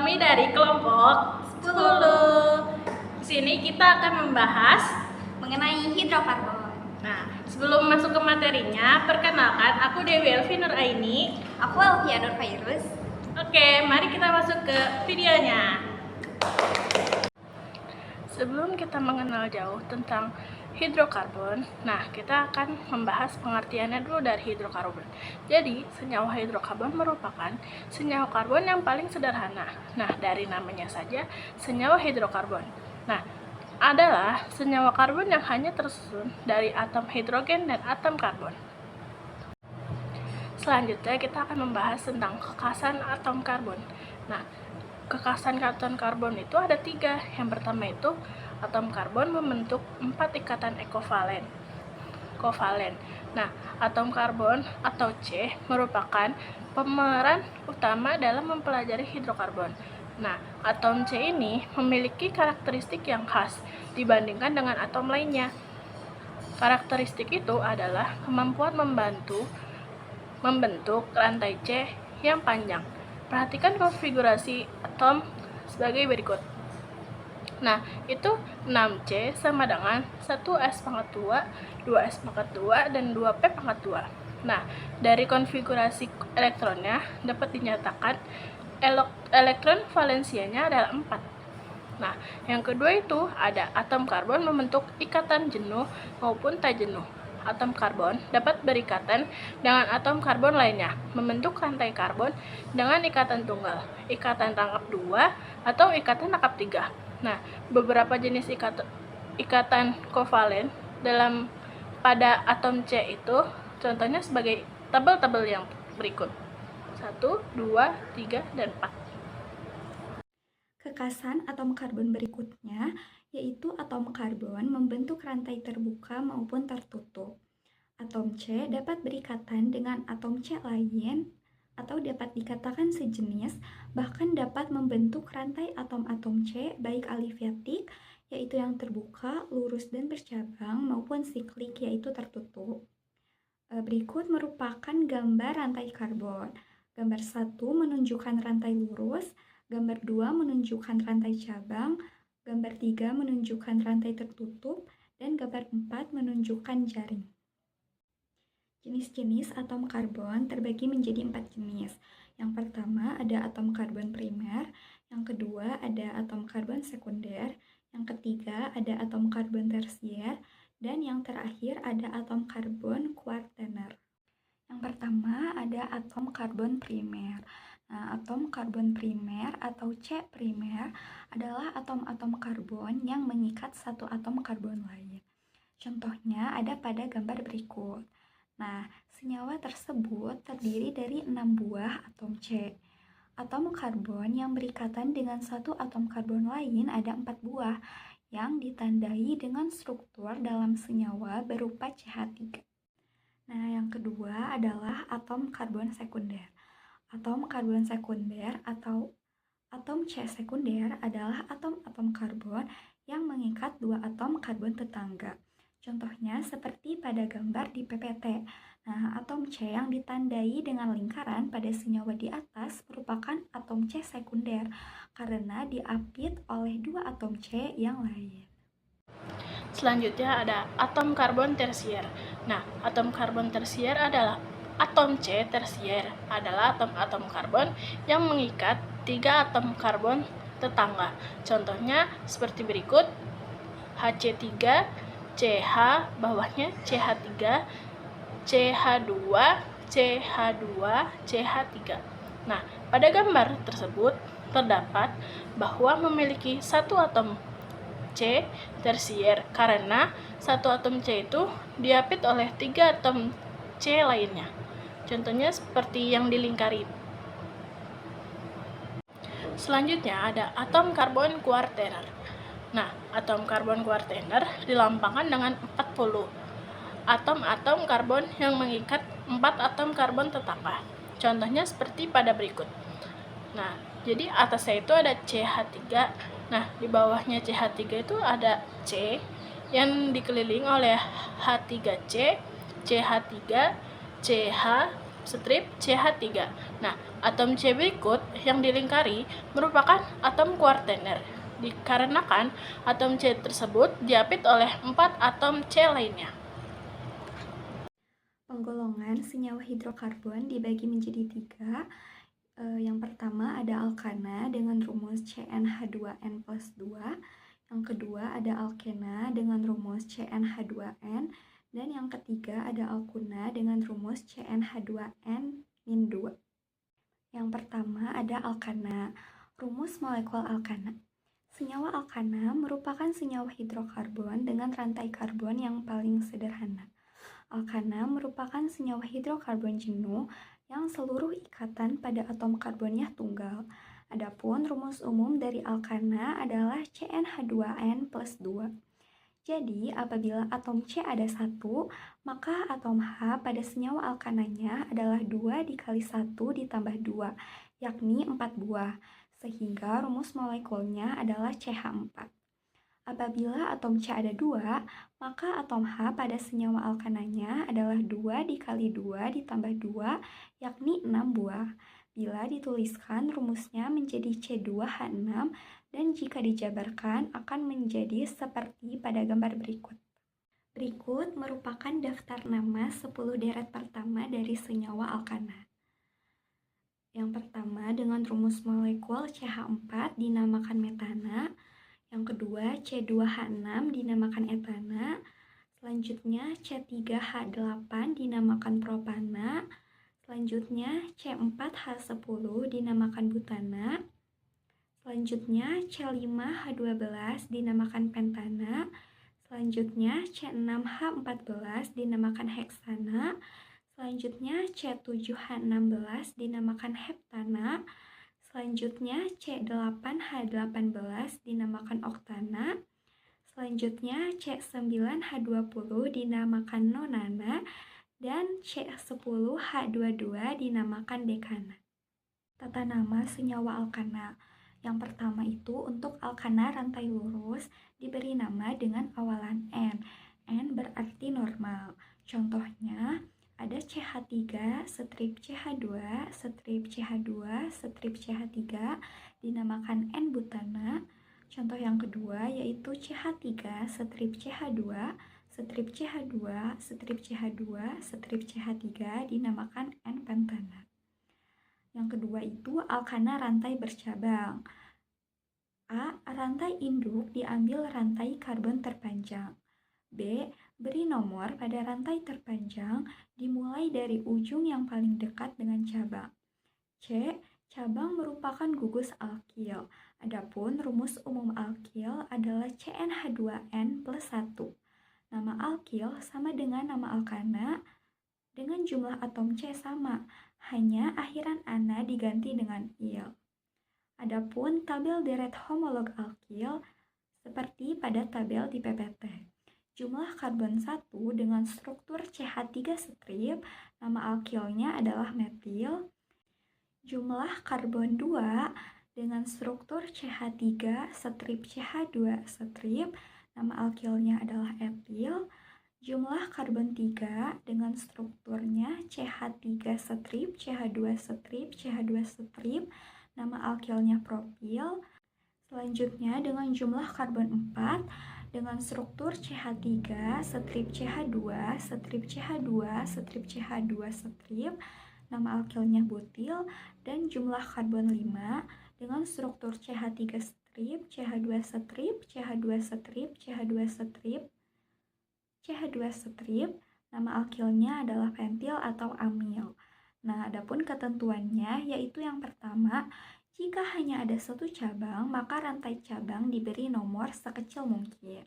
Kami dari kelompok 10. Di sini kita akan membahas mengenai hidrokarbon. Nah, sebelum masuk ke materinya, perkenalkan aku Dewi Elvi Nuraini. Aku Alfia Nur Fairuz. Oke, mari kita masuk ke videonya. Sebelum kita mengenal jauh tentang hidrokarbon, nah kita akan membahas pengertiannya dulu dari hidrokarbon. Jadi, senyawa hidrokarbon merupakan senyawa karbon yang paling sederhana. Nah, dari namanya saja, senyawa hidrokarbon. Nah, adalah senyawa karbon yang hanya tersusun dari atom hidrogen dan atom karbon. Selanjutnya kita akan membahas tentang kekhasan atom karbon. Nah, kekhasan atom karbon itu ada 3. Yang pertama itu atom karbon membentuk 4 ikatan kovalen. Nah, atom karbon atau C merupakan pemeran utama dalam mempelajari hidrokarbon. Nah, atom C ini memiliki karakteristik yang khas dibandingkan dengan atom lainnya. Karakteristik itu adalah kemampuan membentuk rantai C yang panjang. Perhatikan konfigurasi atom sebagai berikut. Nah, itu 6C sama dengan 1S pangkat 2, 2S pangkat 2, dan 2P pangkat 2. Nah, dari konfigurasi elektronnya dapat dinyatakan elektron valensianya adalah 4. Nah, yang kedua itu ada atom karbon membentuk ikatan jenuh maupun tak jenuh. Atom karbon dapat berikatan dengan atom karbon lainnya, membentuk rantai karbon dengan ikatan tunggal, ikatan tangkap 2, atau ikatan tangkap 3. Nah, beberapa jenis ikatan kovalen pada atom C itu contohnya sebagai tabel-tabel yang berikut. 1, 2, 3, dan 4. Kekhasan atom karbon berikutnya yaitu atom karbon membentuk rantai terbuka maupun tertutup. Atom C dapat berikatan dengan atom C lain atau dapat dikatakan sejenis, bahkan dapat membentuk rantai atom-atom C baik alifatik yaitu yang terbuka, lurus dan bercabang maupun siklik yaitu tertutup. Berikut merupakan gambar rantai karbon. Gambar 1 menunjukkan rantai lurus, gambar 2 menunjukkan rantai cabang, gambar 3 menunjukkan rantai tertutup, dan gambar 4 menunjukkan jaring. Jenis-jenis atom karbon terbagi menjadi 4 jenis. Yang pertama ada atom karbon primer, yang kedua ada atom karbon sekunder, yang ketiga ada atom karbon tersier, dan yang terakhir ada atom karbon kuartener. Yang pertama ada atom karbon primer. Nah, atom karbon primer atau C primer adalah atom-atom karbon yang mengikat satu atom karbon lain. Contohnya ada pada gambar berikut. Nah, senyawa tersebut terdiri dari 6 buah atom C. Atom karbon yang berikatan dengan satu atom karbon lain ada 4 buah yang ditandai dengan struktur dalam senyawa berupa CH3. Nah, yang kedua adalah atom karbon sekunder. Atom karbon sekunder atau atom C sekunder adalah atom-atom karbon yang mengikat dua atom karbon tetangga. Contohnya seperti pada gambar di PPT. Nah, atom C yang ditandai dengan lingkaran pada senyawa di atas merupakan atom C sekunder karena diapit oleh dua atom C yang lain. Selanjutnya ada atom karbon tersier. Nah, atom karbon tersier adalah atom C tersier adalah atom-atom karbon yang mengikat 3 atom karbon tetangga. Contohnya seperti berikut: HC3, CH, bawahnya CH3, CH2, CH2, CH3. Nah, pada gambar tersebut terdapat bahwa memiliki satu atom C tersier karena satu atom C itu diapit oleh 3 atom C lainnya. Contohnya seperti yang dilingkari. Selanjutnya ada atom karbon kuartener. Nah, atom karbon kuartener dilambangkan dengan 40 atom-atom karbon yang mengikat 4 atom karbon tetangga. Contohnya seperti pada berikut. Nah, jadi atasnya itu ada CH3. Nah, di bawahnya CH3 itu ada C yang dikelilingi oleh H3C, CH3, CH strip CH3. Nah, atom C berikut yang dilingkari merupakan atom kuartener, dikarenakan atom C tersebut diapit oleh 4 atom C lainnya. Penggolongan senyawa hidrokarbon dibagi menjadi 3. Yang pertama ada alkana dengan rumus CnH2n plus 2. Yang kedua ada alkena dengan rumus CnH2n. Dan yang ketiga ada alkuna dengan rumus CnH2n-2. Yang pertama ada alkana. Rumus molekul alkana. Senyawa alkana merupakan senyawa hidrokarbon dengan rantai karbon yang paling sederhana. Alkana merupakan senyawa hidrokarbon jenuh yang seluruh ikatan pada atom karbonnya tunggal. Adapun rumus umum dari alkana adalah CnH2n plus 2. Jadi, apabila atom C ada 1, maka atom H pada senyawa alkananya adalah 2 dikali 1 ditambah 2, yakni 4 buah, sehingga rumus molekulnya adalah CH4. Apabila atom C ada 2, maka atom H pada senyawa alkananya adalah 2 dikali 2 ditambah 2, yakni 6 buah. Bila dituliskan, rumusnya menjadi C2H6, dan jika dijabarkan akan menjadi seperti pada gambar berikut. Berikut merupakan daftar nama 10 deret pertama dari senyawa alkana. Yang pertama dengan rumus molekul CH4 dinamakan metana. Yang kedua, C2H6 dinamakan etana. Selanjutnya, C3H8 dinamakan propana. Selanjutnya, C4H10 dinamakan butana. Selanjutnya, C5H12 dinamakan pentana. Selanjutnya, C6H14 dinamakan heksana. Selanjutnya, C7H16 dinamakan heptana. Selanjutnya, C8H18 dinamakan oktana. Selanjutnya, C9H20 dinamakan nonana. Dan C10H22 dinamakan dekana. Tata nama senyawa alkana. Yang pertama itu untuk alkana rantai lurus diberi nama dengan awalan N. N berarti normal. Contohnya, ada CH3, strip CH2, strip CH2, strip CH3 dinamakan N-butana. Contoh yang kedua yaitu CH3, strip CH2, strip CH2, strip CH2, strip CH3 dinamakan N-pentana. Yang kedua itu alkana rantai bercabang. A. Rantai induk diambil rantai karbon terpanjang. B. Beri nomor pada rantai terpanjang dimulai dari ujung yang paling dekat dengan cabang. C. Cabang merupakan gugus alkil. Adapun rumus umum alkil adalah CnH2n plus 1. Nama alkil sama dengan nama alkana dengan jumlah atom C sama, hanya akhiran ana diganti dengan il. Adapun tabel deret homolog alkil seperti pada tabel di PPT. Jumlah karbon 1 dengan struktur CH3 strip, nama alkilnya adalah metil. Jumlah karbon 2 dengan struktur CH3 strip CH2 strip, nama alkilnya adalah etil. Jumlah karbon 3 dengan strukturnya CH3 strip, CH2 strip, CH2 strip, nama alkilnya propil. Selanjutnya dengan jumlah karbon 4 dengan struktur CH3, strip CH2, strip CH2, strip CH2 strip, nama alkilnya butil, dan jumlah karbon 5 dengan struktur CH3 strip, CH2 strip, CH2 strip, CH2 strip, CH2 strip, nama alkilnya adalah pentil atau amil. Nah, adapun ketentuannya yaitu yang pertama, jika hanya ada satu cabang, maka rantai cabang diberi nomor sekecil mungkin.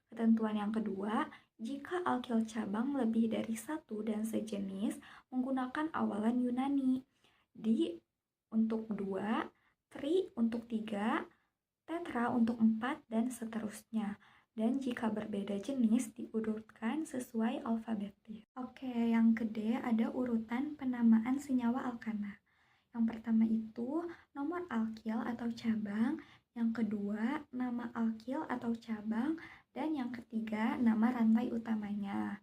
Ketentuan yang kedua, jika alkil cabang lebih dari satu dan sejenis, menggunakan awalan Yunani. Di untuk 2, tri untuk 3, tetra untuk 4, dan seterusnya. Dan jika berbeda jenis, diurutkan sesuai alfabetis. Oke, yang kedua ada urutan penamaan senyawa alkana. Yang pertama itu nomor alkil atau cabang, yang kedua nama alkil atau cabang, dan yang ketiga nama rantai utamanya.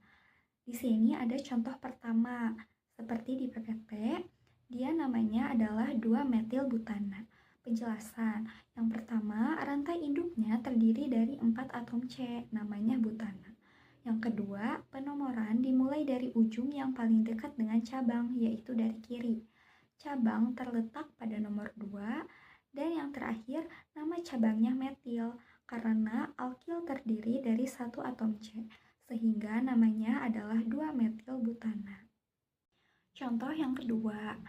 Di sini ada contoh pertama, seperti di PPT. Dia namanya adalah 2-metilbutana. Penjelasan. Yang pertama, rantai induknya terdiri dari 4 atom C, namanya butana. Yang kedua, penomoran dimulai dari ujung yang paling dekat dengan cabang, yaitu dari kiri. Cabang terletak pada nomor 2, dan yang terakhir, nama cabangnya metil, karena alkil terdiri dari 1 atom C, sehingga namanya adalah 2-metilbutana. Contoh yang kedua,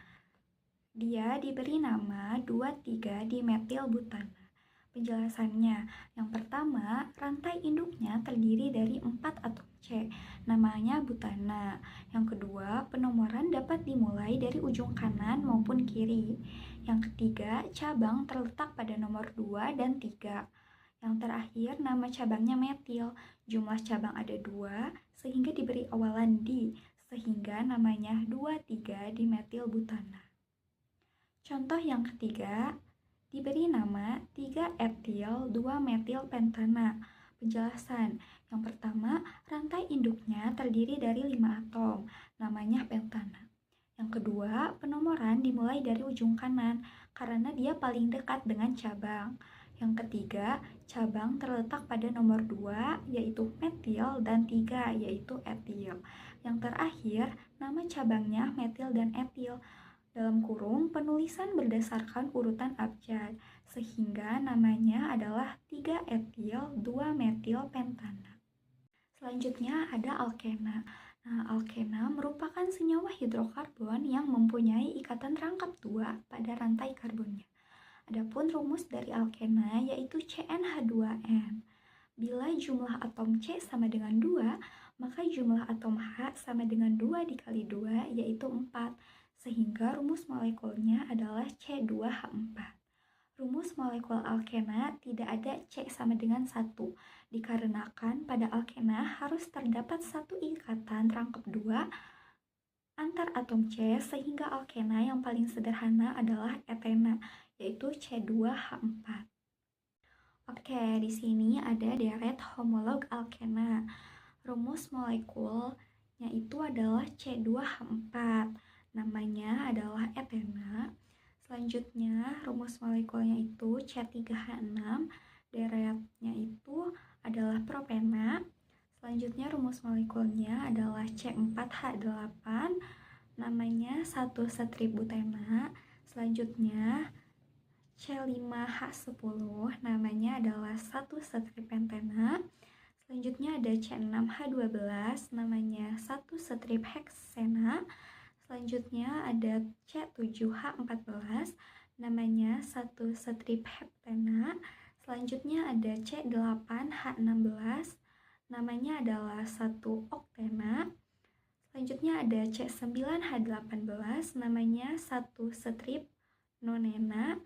dia diberi nama 2,3-dimetilbutana. Penjelasannya, yang pertama, rantai induknya terdiri dari 4 atom C, namanya butana. Yang kedua, penomoran dapat dimulai dari ujung kanan maupun kiri. Yang ketiga, cabang terletak pada nomor 2 dan 3. Yang terakhir, nama cabangnya metil. Jumlah cabang ada 2, sehingga diberi awalan di, sehingga namanya 2,3-dimetilbutana. Contoh yang ketiga, diberi nama 3-etil-2-metilpentana. Penjelasan. Yang pertama, rantai induknya terdiri dari 5 atom, namanya pentana. Yang kedua, penomoran dimulai dari ujung kanan, karena dia paling dekat dengan cabang. Yang ketiga, cabang terletak pada nomor 2, yaitu metil, dan 3, yaitu etil. Yang terakhir, nama cabangnya metil dan etil. Dalam kurung, penulisan berdasarkan urutan abjad, sehingga namanya adalah 3-etil-2-metilpentana. Selanjutnya ada alkena. Nah, alkena merupakan senyawa hidrokarbon yang mempunyai ikatan rangkap 2 pada rantai karbonnya. Adapun rumus dari alkena yaitu CnH2n. Bila jumlah atom C sama dengan 2, maka jumlah atom H sama dengan 2 dikali 2, yaitu 4. Sehingga rumus molekulnya adalah C2H4. Rumus molekul alkena tidak ada C sama dengan 1, dikarenakan pada alkena harus terdapat satu ikatan rangkap 2 antar atom C, sehingga alkena yang paling sederhana adalah etena, yaitu C2H4. Oke, di sini ada deret homolog alkena. Rumus molekulnya itu adalah C2H4. Namanya adalah etena. Selanjutnya, rumus molekulnya itu C3H6. Deretnya itu adalah propena. Selanjutnya, rumus molekulnya adalah C4H8. Namanya 1 strip butena. Selanjutnya, C5H10, namanya adalah 1 strip pentena. Selanjutnya ada C6H12, namanya 1 strip heksena. Selanjutnya ada C7H14, namanya 1 strip heptena. Selanjutnya ada C8H16, namanya adalah 1 oktena. Selanjutnya ada C9H18, namanya 1 strip nonena.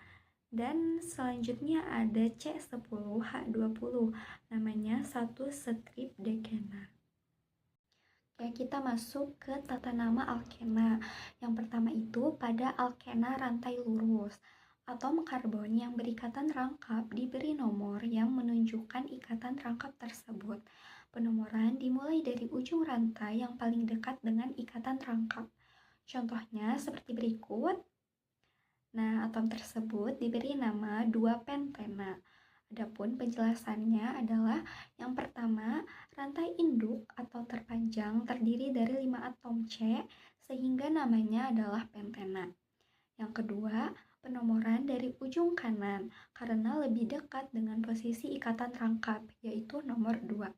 Dan selanjutnya ada C10H20, namanya 1 strip dekena. Oke, kita masuk ke tata nama alkena. Yang pertama itu pada alkena rantai lurus. Atom karbon yang berikatan rangkap diberi nomor yang menunjukkan ikatan rangkap tersebut. Penomoran dimulai dari ujung rantai yang paling dekat dengan ikatan rangkap. Contohnya seperti berikut. Nah, atom tersebut diberi nama 2-pentena. Adapun penjelasannya adalah yang pertama, rantai induk atau terpanjang terdiri dari 5 atom C, sehingga namanya adalah pentena. Yang kedua, penomoran dari ujung kanan karena lebih dekat dengan posisi ikatan rangkap, yaitu nomor 2.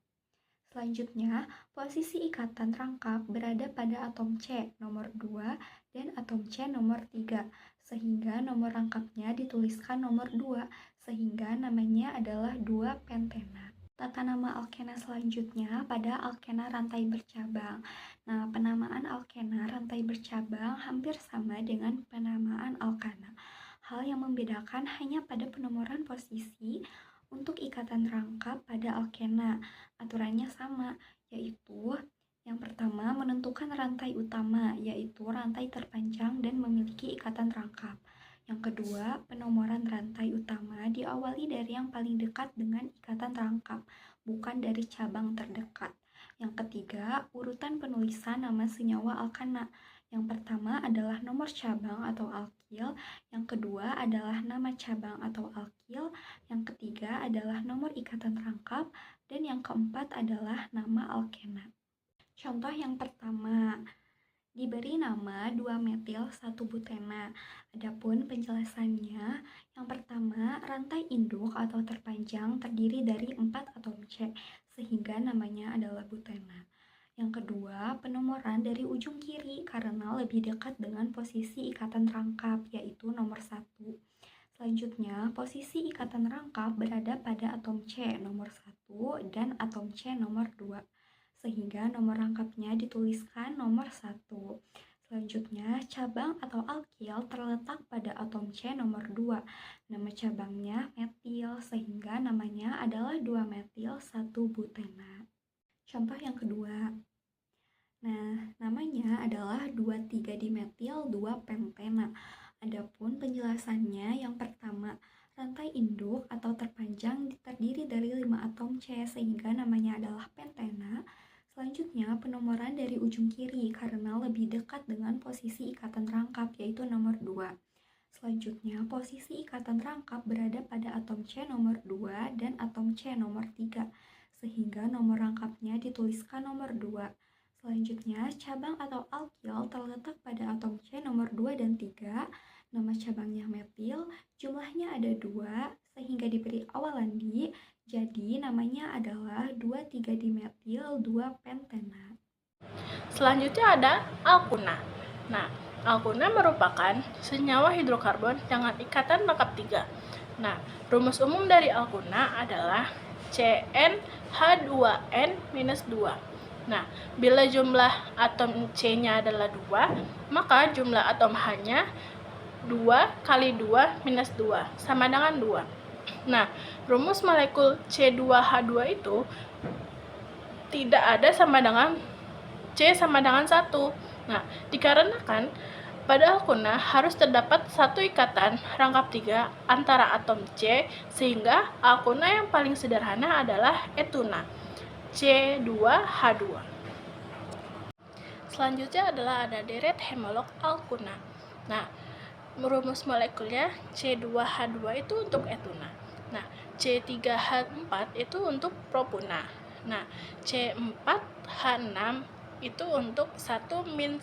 Selanjutnya, posisi ikatan rangkap berada pada atom C nomor 2 dan atom C nomor 3, sehingga nomor rangkapnya dituliskan nomor 2, sehingga namanya adalah 2-pentena. Tata nama alkena selanjutnya pada alkena rantai bercabang. Nah, penamaan alkena rantai bercabang hampir sama dengan penamaan alkana. Hal yang membedakan hanya pada penomoran posisi untuk ikatan rangkap pada alkena. Aturannya sama, yaitu yang pertama menentukan rantai utama, yaitu rantai terpanjang dan memiliki ikatan rangkap. Yang kedua, penomoran rantai utama diawali dari yang paling dekat dengan ikatan rangkap, bukan dari cabang terdekat. Yang ketiga, urutan penulisan nama senyawa alkana. Yang pertama adalah nomor cabang atau alkil, yang kedua adalah nama cabang atau alkil, yang ketiga adalah nomor ikatan rangkap, dan yang keempat adalah nama alkena. Contoh yang pertama, diberi nama 2-metil 1-butena. Adapun penjelasannya, yang pertama, rantai induk atau terpanjang terdiri dari 4 atom C, sehingga namanya adalah butena. Yang kedua, penomoran dari ujung kiri karena lebih dekat dengan posisi ikatan rangkap, yaitu nomor 1. Selanjutnya, posisi ikatan rangkap berada pada atom C nomor 1 dan atom C nomor 2, sehingga nomor rangkapnya dituliskan nomor 1. Selanjutnya, cabang atau alkil terletak pada atom C nomor 2. Nama cabangnya metil, sehingga namanya adalah 2-metil 1-butena. Contoh yang kedua. Nah, namanya adalah 2,3-dimetil 2-pentena. Adapun penjelasannya, yang pertama, rantai induk atau terpanjang terdiri dari 5 atom C sehingga namanya adalah pentena. Selanjutnya, penomoran dari ujung kiri karena lebih dekat dengan posisi ikatan rangkap, yaitu nomor 2. Selanjutnya, posisi ikatan rangkap berada pada atom C nomor 2 dan atom C nomor 3, sehingga nomor rangkapnya dituliskan nomor 2. Selanjutnya, cabang atau alkil terletak pada atom C nomor 2 dan 3. Nama cabangnya metil, jumlahnya ada 2, sehingga diberi awalan di, jadi namanya adalah 2,3-dimetil 2-pentena. Selanjutnya ada alkuna. Nah, alkuna merupakan senyawa hidrokarbon dengan ikatan rangkap 3. Nah, rumus umum dari alkuna adalah CnH2n-2. Nah, bila jumlah atom C-nya adalah 2, maka jumlah atom H-nya 2 kali 2 minus 2, sama dengan 2. Nah, rumus molekul C2H2 itu tidak ada sama dengan C sama dengan 1. Nah, dikarenakan pada alkuna harus terdapat satu ikatan rangkap 3 antara atom C, sehingga alkuna yang paling sederhana adalah etuna, C2H2. Selanjutnya adalah ada deret hemolog alkuna. Nah, rumus molekulnya C2H2 itu untuk etuna. Nah, C3H4 itu untuk propuna. Nah, C4H6 itu untuk 1-min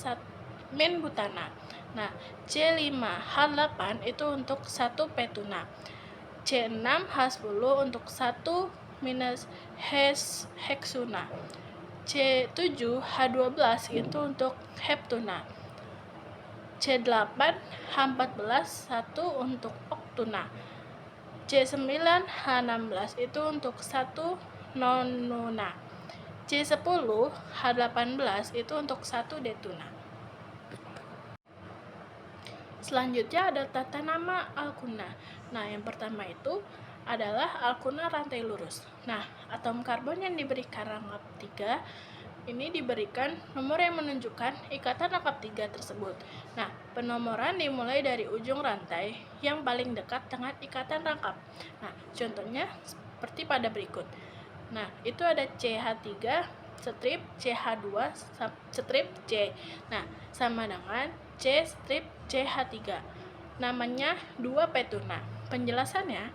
butana. Nah, C5H8 itu untuk 1 petuna. C6H10 untuk 1- heksuna. C7H12 itu untuk heptuna. C8H14 1 untuk oktuna. C9H16 itu untuk 1 nonuna. C10H18 itu untuk 1 detuna. Selanjutnya ada tata nama alkuna. Nah, yang pertama itu adalah alkuna rantai lurus. Nah, atom karbon yang diberikan rangkap 3 ini diberikan nomor yang menunjukkan ikatan rangkap 3 tersebut. Nah, penomoran dimulai dari ujung rantai yang paling dekat dengan ikatan rangkap. Nah, contohnya seperti pada berikut. Nah, itu ada CH3 strip CH2 strip C. Nah, sama dengan C strip CH3. Namanya 2 petuna. Penjelasannya,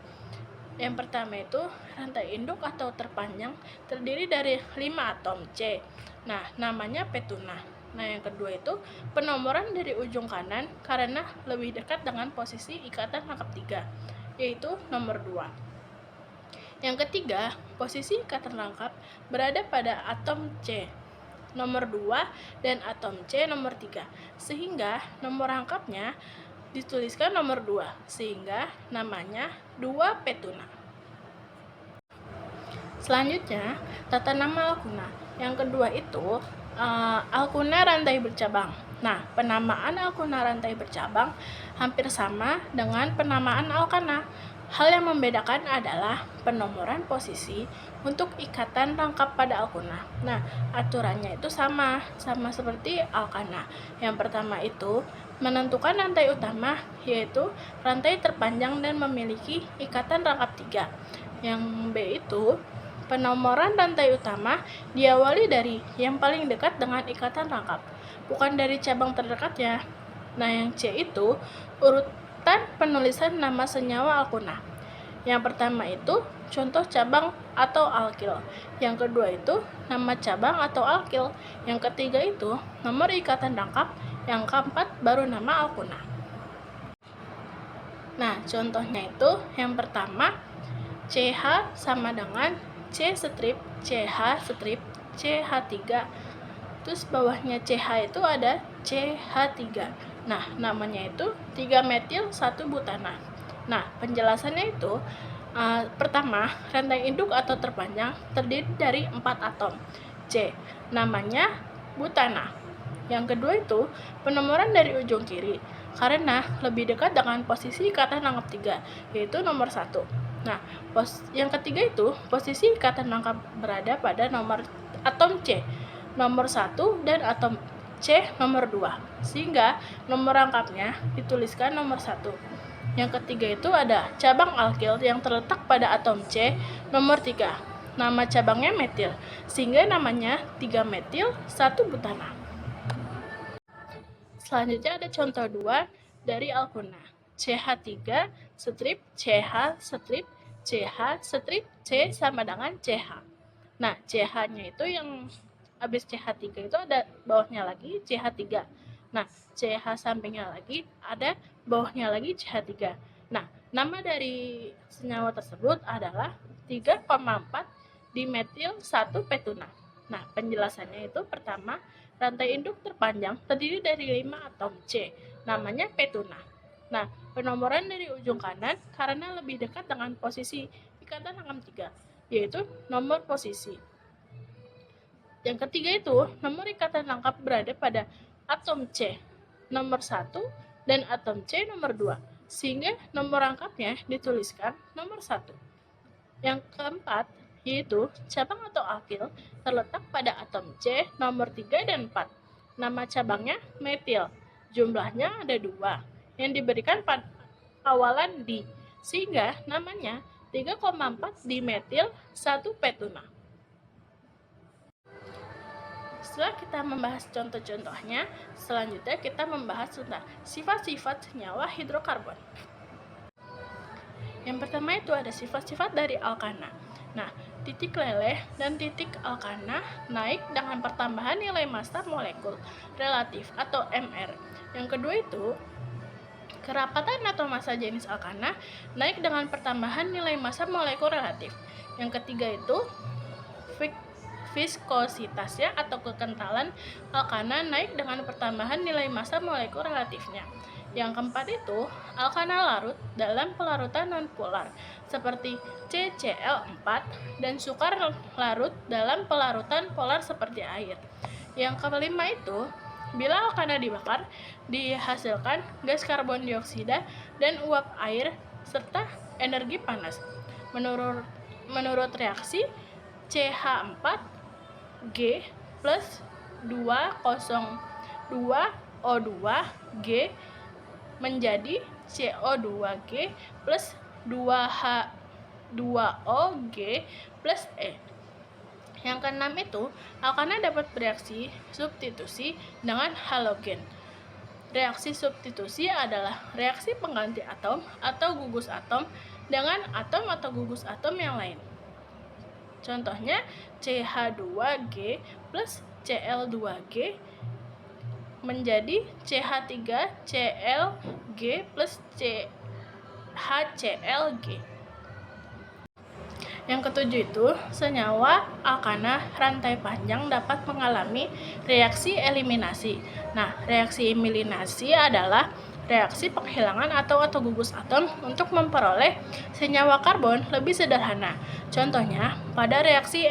yang pertama itu rantai induk atau terpanjang terdiri dari 5 atom C. Nah, namanya petuna. Nah, yang kedua itu penomoran dari ujung kanan karena lebih dekat dengan posisi ikatan rangkap 3, yaitu nomor 2. Yang ketiga, posisi ikatan rangkap berada pada atom C nomor 2 dan atom C nomor 3, sehingga nomor rangkapnya dituliskan nomor 2, sehingga namanya 2 petuna. Selanjutnya, tata nama alkuna. Yang kedua itu alkuna rantai bercabang. Nah, penamaan alkuna rantai bercabang hampir sama dengan penamaan alkana. Hal yang membedakan adalah penomoran posisi untuk ikatan rangkap pada alkuna. Nah, aturannya itu sama seperti alkana. Yang pertama itu menentukan rantai utama, yaitu rantai terpanjang dan memiliki ikatan rangkap 3. Yang B itu Penomoran rantai utama diawali dari yang paling dekat dengan ikatan rangkap, bukan dari cabang terdekatnya. Nah, yang C itu urutan penulisan nama senyawa alkuna. Yang pertama itu contoh cabang atau alkil. Yang kedua itu nama cabang atau alkil. Yang ketiga itu nomor ikatan rangkap. Yang keempat baru nama alkuna. Nah, contohnya itu yang pertama CH sama dengan C strip, CH strip, CH3. Terus bawahnya CH itu ada CH3. Nah, namanya itu 3-metil 1 butana. Nah, penjelasannya itu pertama, rantai induk atau terpanjang terdiri dari 4 atom. C, namanya butana. Yang kedua itu penomoran dari ujung kiri karena lebih dekat dengan posisi ikatan rangkap 3, yaitu nomor 1. Nah, yang ketiga itu posisi ikatan rangkap berada pada nomor atom C, nomor 1 dan atom C nomor 2, sehingga nomor rangkapnya dituliskan nomor 1. Yang ketiga itu ada cabang alkil yang terletak pada atom C nomor 3. Nama cabangnya metil, sehingga namanya 3-metil 1 butana. Selanjutnya ada contoh 2 dari alkuna. CH3 strip CH strip CH strip C sama dengan CH. Nah, CH-nya itu yang habis CH3 itu ada bawahnya lagi CH3. Nah, CH sampingnya lagi ada bawahnya lagi CH3. Nah, nama dari senyawa tersebut adalah 3,4 dimetil 1 petuna. Nah, penjelasannya itu pertama, rantai induk terpanjang terdiri dari 5 atom C, namanya petuna. Nah, penomoran dari ujung kanan karena lebih dekat dengan posisi ikatan rangkap 3, yaitu nomor posisi. Yang ketiga itu, nomor ikatan rangkap berada pada atom C nomor 1 dan atom C nomor 2, sehingga nomor rangkapnya dituliskan nomor 1. Yang keempat, yaitu cabang atau alkil terletak pada atom C nomor 3 dan 4. Nama cabangnya metil, jumlahnya ada 2, yang diberikan pada awalan di, sehingga namanya 3,4 dimetil 1 petuna. Setelah kita membahas contoh-contohnya, selanjutnya kita membahas tentang sifat-sifat senyawa hidrokarbon. Yang pertama itu ada sifat-sifat dari alkana. Nah, titik leleh dan titik alkana naik dengan pertambahan nilai massa molekul relatif atau MR. Yang kedua itu kerapatan atau massa jenis alkana naik dengan pertambahan nilai massa molekul relatif. Yang ketiga itu viskositasnya atau kekentalan alkana naik dengan pertambahan nilai massa molekul relatifnya. Yang keempat itu alkana larut dalam pelarutan nonpolar seperti CCl4 dan sukar larut dalam pelarutan polar seperti air. Yang kelima itu bila alkana dibakar, dihasilkan gas karbon dioksida dan uap air serta energi panas. Menurut reaksi CH4G plus 202O2G menjadi CO2G plus 2H2OG plus E. Yang keenam itu, alkana dapat bereaksi substitusi dengan halogen. Reaksi substitusi adalah reaksi pengganti atom atau gugus atom dengan atom atau gugus atom yang lain. Contohnya CH2G plus Cl2G menjadi CH3ClG plus HClG. Yang ketujuh itu, senyawa alkana rantai panjang dapat mengalami reaksi eliminasi. Nah, reaksi eliminasi adalah reaksi penghilangan atau gugus atom untuk memperoleh senyawa karbon lebih sederhana. Contohnya, pada reaksi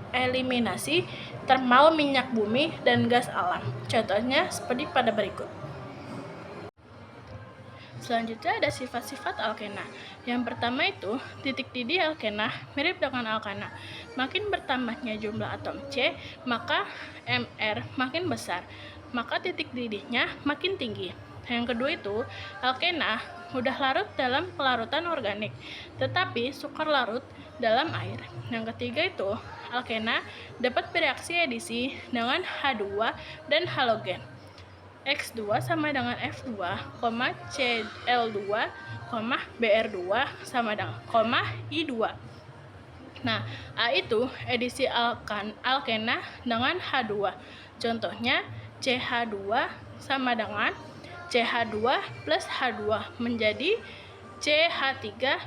eliminasi termal minyak bumi dan gas alam. Contohnya seperti pada berikut. Selanjutnya ada sifat-sifat alkena. Yang pertama itu, titik didih alkena mirip dengan alkana. Makin bertambahnya jumlah atom C, maka MR makin besar, maka titik didihnya makin tinggi. Yang kedua itu, alkena mudah larut dalam pelarutan organik, tetapi sukar larut dalam air. Yang ketiga itu, alkena dapat bereaksi edisi dengan H2 dan halogen. X2 sama dengan F2, Cl2, Br2 sama dengan, I2. Nah, A itu edisi alkena dengan H2. Contohnya, CH2 sama dengan CH2 plus H2 menjadi CH3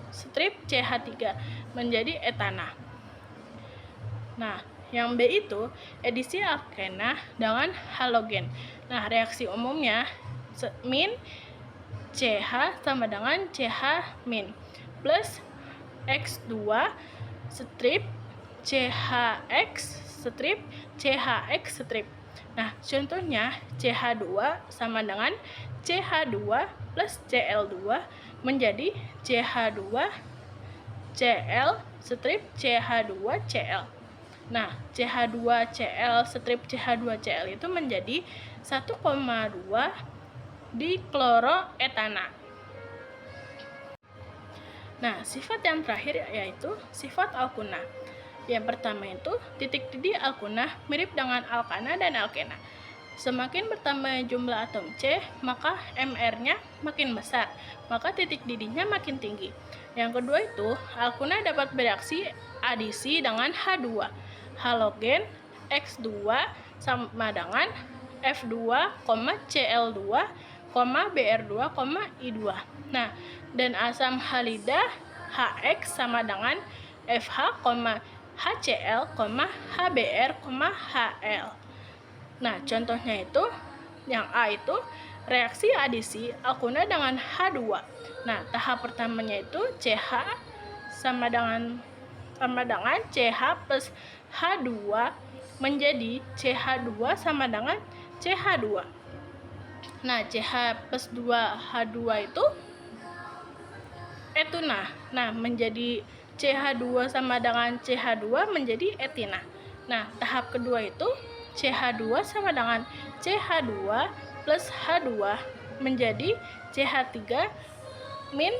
strip CH3 menjadi etana. Nah, yang B itu edisi alkena dengan halogen. Nah, reaksi umumnya min CH sama dengan CH min plus X2 strip CHX strip CHX strip. Nah, contohnya CH2 sama dengan CH2 plus Cl2 menjadi CH2 Cl strip CH2 Cl. Nah, CH2 Cl strip CH2 Cl itu menjadi 1,2 dikloroetana. Nah, sifat yang terakhir yaitu sifat alkuna. Yang pertama itu, titik didih alkuna mirip dengan alkana dan alkena. Semakin bertambah jumlah atom C, maka MR-nya makin besar, maka titik didihnya makin tinggi. Yang kedua itu, alkuna dapat bereaksi adisi dengan H2, halogen X2 sama dengan F2, Cl2, Br2, I2. Nah, dan asam halida HX sama dengan FH, HCl, HBr, HL. Nah, contohnya itu, yang A itu reaksi adisi alkuna dengan H2. Nah, tahap pertamanya itu CH sama dengan CH plus H2 menjadi CH2 sama dengan CH2. Nah, CH plus 2H2 itu etuna. Nah, menjadi CH2 sama dengan CH2 menjadi etina. Nah, tahap kedua itu CH2 sama dengan CH2 plus H2 menjadi CH3 min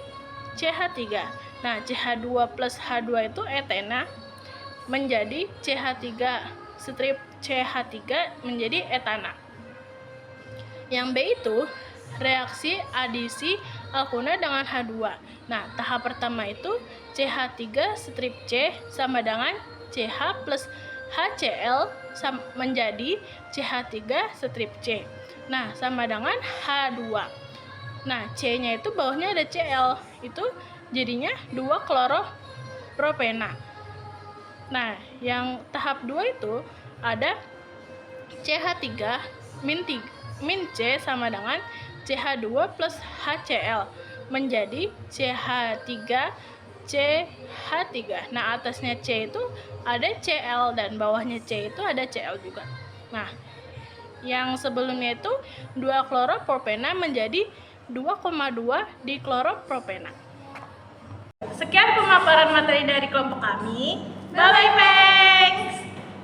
CH3. Nah, CH2 plus H2 itu etena menjadi CH3 strip CH3 menjadi etana. Yang B itu reaksi adisi alkuna dengan H2. Nah, tahap pertama itu CH3 strip C sama dengan CH plus HCl menjadi CH3 strip C. Nah, sama dengan H2. Nah, C-nya itu bawahnya ada Cl. Itu jadinya 2 kloropropena. Nah, yang tahap 2 itu ada CH3 min C sama dengan CH2 plus HCl menjadi CH3 CH3. Nah, atasnya C itu ada Cl dan bawahnya C itu ada Cl juga. Nah, yang sebelumnya itu 2 kloropropena menjadi 2,2 dikloropropena. Sekian pemaparan materi dari kelompok kami. Bye-bye,